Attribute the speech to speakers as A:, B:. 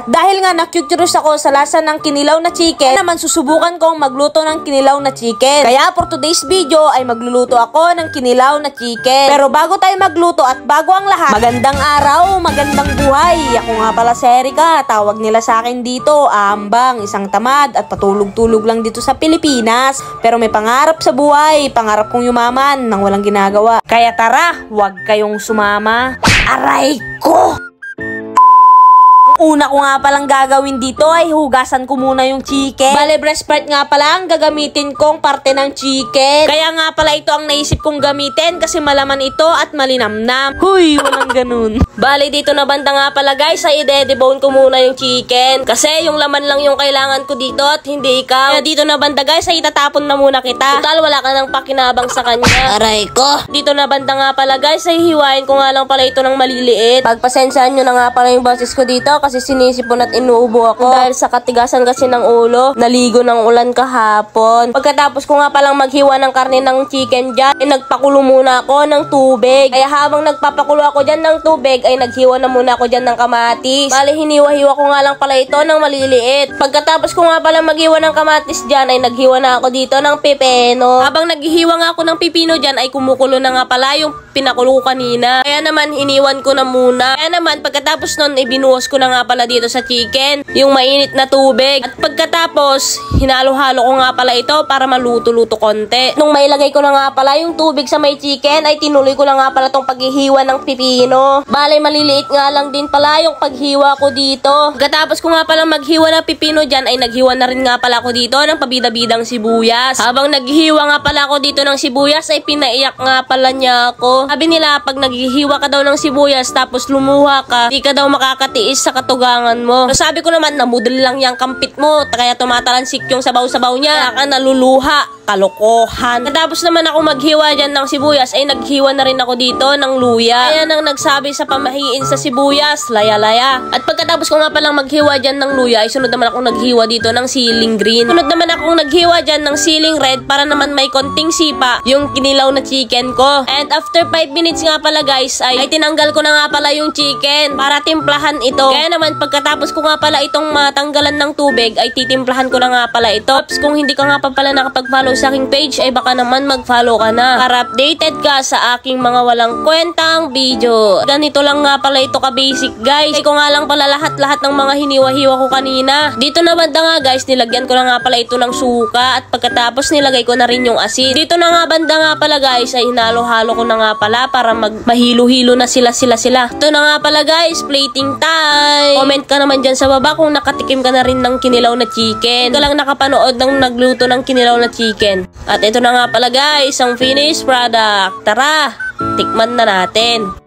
A: dahil nga na-curious ako sa lasa ng kinilaw na chicken, naman susubukan kong magluto ng kinilaw na chicken. Kaya for today's video ay magluluto ako ng kinilaw na chicken. Pero bago tayo magluto at bago ang lahat, magandang araw, magandang buhay. Ako nga pala si Erica, tawag nila sa akin dito, Ambang, isang tamad at patulog-tulog lang dito sa Pilipinas. Pero may pangarap sa buhay, pangarap kong yumaman nang walang ginagawa. Kaya tara, huwag kayong sumama. Aray ko! Una ko nga palang gagawin dito ay hugasan ko muna yung chicken. Bale, breast part nga pala ang gagamitin kong parte ng chicken. Kaya nga pala ito ang naisip kong gamitin kasi malaman ito at malinamnam. Huy, walang ganun. Bale, dito na banda nga pala guys ay i-debone ko muna yung chicken. Kasi yung laman lang yung kailangan ko dito at hindi ikaw. Kaya dito na banda guys ay itatapon na muna kita. Total, wala ka nang pakinabang sa kanya. Aray ko. Dito na banda nga pala guys ay hiwain ko nga lang pala ito ng maliliit. Pagpasensyahan nyo na nga pala yung boses ko dito kasi sinisipon at inuubo ako dahil sa katigasan kasi ng ulo. Naligo ng ulan kahapon. Pagkatapos ko nga palang maghiwa ng karne ng chicken dyan, ay nagpakulo muna ako ng tubig. Kaya habang nagpapakulo ako dyan ng tubig, ay naghiwa na muna ako dyan ng kamatis. Bale, hiniwa-hiwa ko nga lang pala ito ng maliliit. Pagkatapos ko nga palang maghiwa ng kamatis dyan, ay naghiwa na ako dito ng pipino. Habang naghihiwa nga ako ng pipino dyan, ay kumukulo na nga pala yung pinakulo ko kanina. Kaya naman, iniwan ko na muna. Kaya naman, pagkatapos nun, ibinuhos ko na nga pala dito sa chicken yung mainit na tubig. At pagkatapos, hinalo-halo ko nga pala ito para maluto-luto konti. Nung mailagay ko na nga pala yung tubig sa may chicken, ay tinuloy ko na nga pala tong paghihiwa ng pipino. Bale, maliliit nga lang din pala yung paghiwa ko dito. Pagkatapos ko nga pala maghiwa ng pipino dyan, ay naghiwa na rin nga pala ako dito ng pabida-bidang sibuyas. Habang naghiwa nga pala ako dito ng sibuyas, ay pinaiyak nga pala niya ako. Sabi nila, pag naghihiwa ka daw ng sibuyas tapos lumuha ka, di ka daw makakatiis sa katugangan mo. So sabi ko naman, namudol lang yung kampit mo, kaya tumatalansik yung sabaw-sabaw niya, kaya ka naluluha. Kalokohan. Katapos naman ako maghiwa dyan ng sibuyas, ay naghiwa na rin ako dito ng luya. Kaya nang nagsabi sa pamahiin sa sibuyas, laya-laya. At pagkatapos ko nga palang maghiwa dyan ng luya, ay sunod naman akong naghiwa dito ng siling green. Sunod naman akong naghiwa dyan ng siling red para naman may konting sipa yung kinilaw na chicken ko. And after 5 minutes nga pala guys, ay tinanggal ko na nga pala yung chicken para timplahan ito. Kaya naman pagkatapos ko nga pala itong matanggalan ng tubig, ay titimplahan ko na nga pala ito. Ops, kung hindi ka nga pa pala nakapag-follow sa aking page, ay baka naman mag-follow ka na para updated ka sa aking mga walang kwentang video. Ganito lang nga pala ito ka-basic guys. Ay ko nga lang pala lahat-lahat ng mga hiniwa-hiwa ko kanina. Dito na banda nga guys, nilagyan ko na nga pala ito ng suka at pagkatapos nilagay ko na rin yung asin. Dito na nga banda nga pala guys, ay hinalo-halo ko na nga pala para mahilo-hilo na sila. Ito na nga pala guys, plating time. Comment ka naman dyan sa baba kung nakatikim ka na rin ng kinilaw na chicken. Ka lang nakapanood ng nagluto ng kinilaw na chicken. At ito na nga pala guys, ang finished product. Tara, tikman na natin.